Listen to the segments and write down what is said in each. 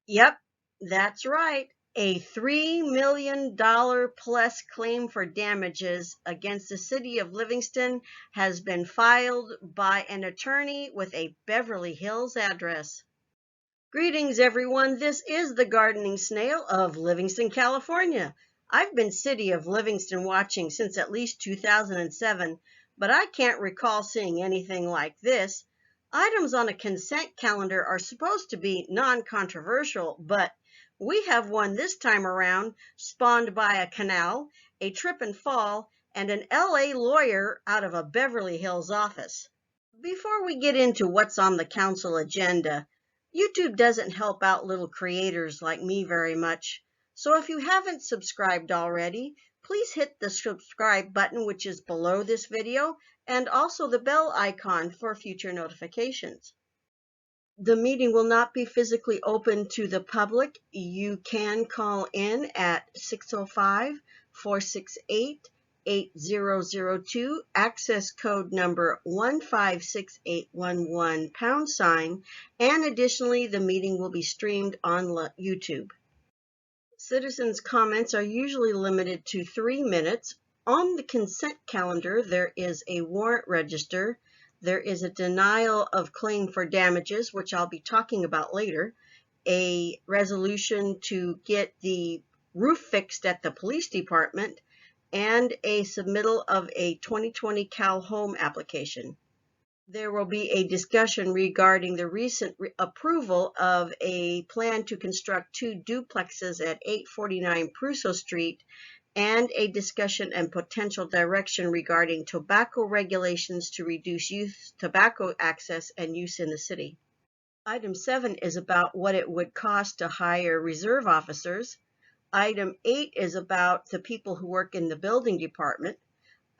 Yep, that's right. A $3 million plus claim for damages against the city of Livingston has been filed by an attorney with a Beverly Hills address. Greetings, everyone. This is the Gardening Snail of Livingston, California. I've been City of Livingston watching since at least 2007, but I can't recall seeing anything like this. Items on a consent calendar are supposed to be non-controversial, but we have one this time around, spawned by a canal, a trip and fall, and an LA lawyer out of a Beverly Hills office. Before we get into what's on the council agenda, YouTube doesn't help out little creators like me very much. So if you haven't subscribed already, please hit the subscribe button, which is below this video, and also the bell icon for future notifications. The meeting will not be physically open to the public. You can call in at 605-468-8002, access code number 156811 #, and additionally, the meeting will be streamed on YouTube. Citizens' comments are usually limited to 3 minutes. On the consent calendar, there is a warrant register. There is a denial of claim for damages, which I'll be talking about later, a resolution to get the roof fixed at the police department, and a submittal of a 2020 Cal Home application. There will be a discussion regarding the recent approval of a plan to construct 2 duplexes at 849 Prusso Street, and a discussion and potential direction regarding tobacco regulations to reduce youth tobacco access and use in the city. Item 7 is about what it would cost to hire reserve officers. Item 8 is about the people who work in the building department.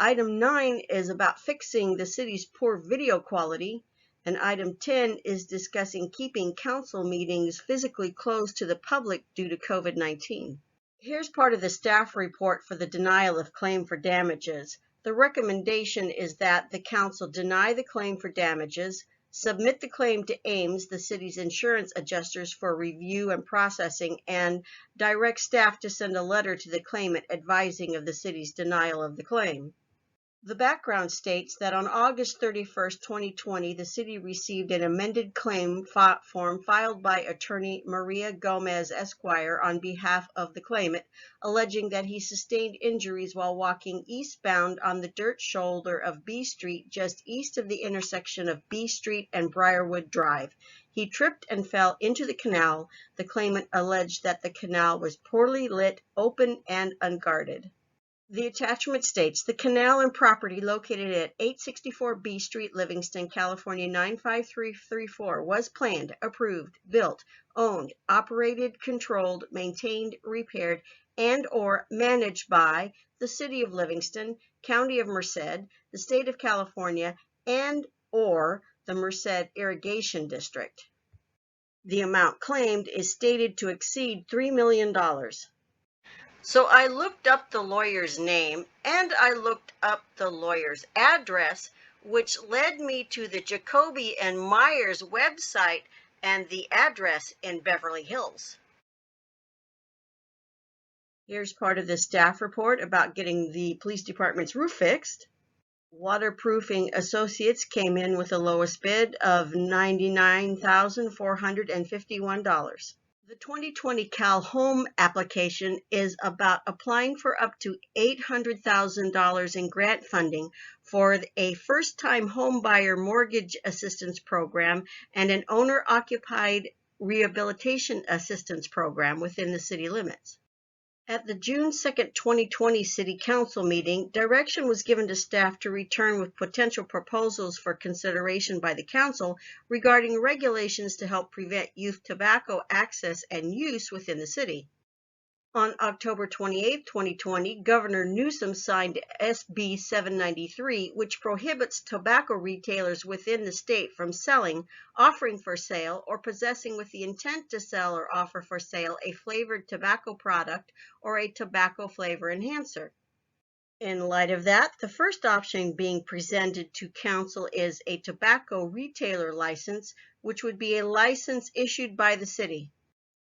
Item 9 is about fixing the city's poor video quality, and item 10 is discussing keeping council meetings physically closed to the public due to COVID-19. Here's part of the staff report for the denial of claim for damages. The recommendation is that the council deny the claim for damages, submit the claim to Ames, the city's insurance adjusters, for review and processing, and direct staff to send a letter to the claimant advising of the city's denial of the claim. The background states that on August 31st, 2020, the city received an amended claim form filed by attorney Maria Gomez Esquire on behalf of the claimant, alleging that he sustained injuries while walking eastbound on the dirt shoulder of B Street just east of the intersection of B Street and Briarwood Drive. He tripped and fell into the canal. The claimant alleged that the canal was poorly lit, open, and unguarded. The attachment states, the canal and property located at 864 B Street, Livingston, California 95334 was planned, approved, built, owned, operated, controlled, maintained, repaired, and or managed by the City of Livingston, County of Merced, the State of California, and or the Merced Irrigation District. The amount claimed is stated to exceed $3 million. So I looked up the lawyer's name and I looked up the lawyer's address, which led me to the Jacoby and Myers website and the address in Beverly Hills. Here's part of the staff report about getting the police department's roof fixed. Waterproofing Associates came in with the lowest bid of $99,451. The 2020 Cal Home application is about applying for up to $800,000 in grant funding for a first-time home buyer mortgage assistance program and an owner-occupied rehabilitation assistance program within the city limits. At the June 2, 2020 City Council meeting, direction was given to staff to return with potential proposals for consideration by the Council regarding regulations to help prevent youth tobacco access and use within the city. On October 28, 2020, Governor Newsom signed SB 793, which prohibits tobacco retailers within the state from selling, offering for sale, or possessing with the intent to sell or offer for sale a flavored tobacco product or a tobacco flavor enhancer. In light of that, the first option being presented to Council is a tobacco retailer license, which would be a license issued by the city.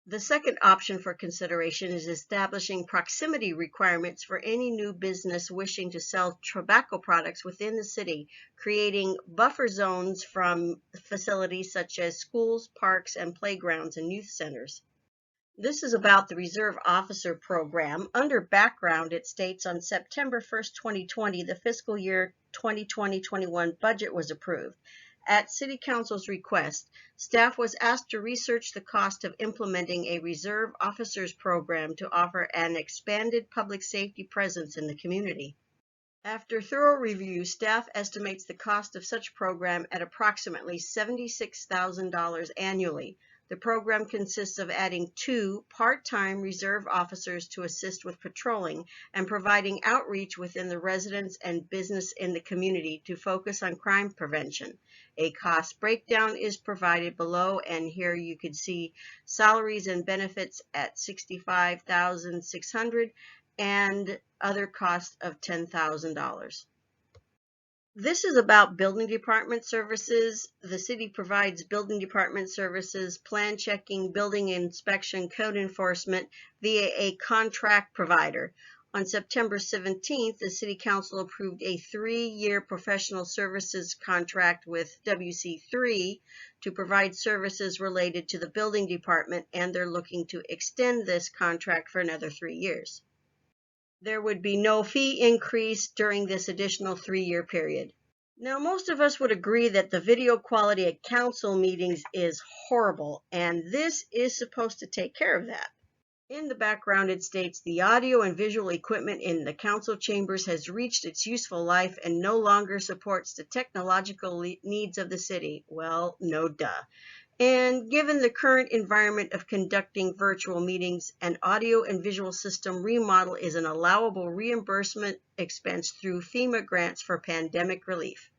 The second option for consideration is establishing proximity requirements for any new business wishing to sell tobacco products within the city, creating buffer zones from facilities such as schools, parks, and playgrounds and youth centers. This is about the Reserve Officer Program. Under background, it states on September 1st, 2020, the fiscal year 2020-21 budget was approved. At City Council's request, staff was asked to research the cost of implementing a Reserve Officers Program to offer an expanded public safety presence in the community. After thorough review, staff estimates the cost of such program at approximately $76,000 annually. The program consists of adding 2 part-time reserve officers to assist with patrolling and providing outreach within the residents and business in the community to focus on crime prevention. A cost breakdown is provided below, and here you can see salaries and benefits at $65,600 and other costs of $10,000. This is about building department services. The city provides building department services, plan checking, building inspection, code enforcement via a contract provider. On September 17th, the City Council approved a 3-year professional services contract with WC3 to provide services related to the building department, and they're looking to extend this contract for another 3 years. There would be no fee increase during this additional 3-year period. Now, most of us would agree that the video quality at council meetings is horrible, and this is supposed to take care of that. In the background, it states the audio and visual equipment in the council chambers has reached its useful life and no longer supports the technological needs of the city. Well, no duh. And given the current environment of conducting virtual meetings, an audio and visual system remodel is an allowable reimbursement expense through FEMA grants for pandemic relief.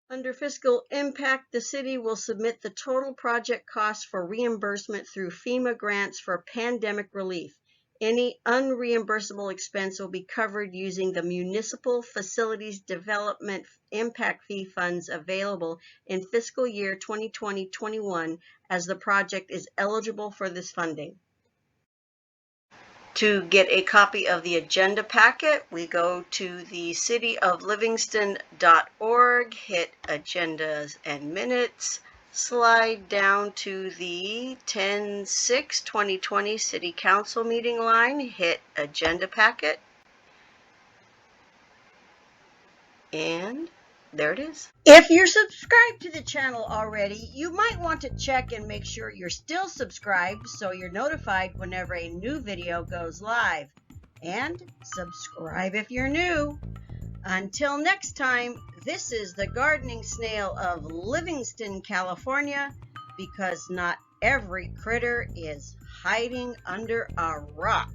Under fiscal impact, the city will submit the total project costs for reimbursement through FEMA grants for pandemic relief. Any unreimbursable expense will be covered using the Municipal Facilities Development Impact Fee funds available in fiscal year 2020-21 as the project is eligible for this funding. To get a copy of the agenda packet, we go to the cityoflivingston.org, hit Agendas and Minutes, slide down to the 10/6/2020 City Council meeting line, hit Agenda Packet, and there it is. If you're subscribed to the channel already, you might want to check and make sure you're still subscribed so you're notified whenever a new video goes live. And subscribe if you're new. Until next time, this is the gardening snail of Livingston, California, because not every critter is hiding under a rock.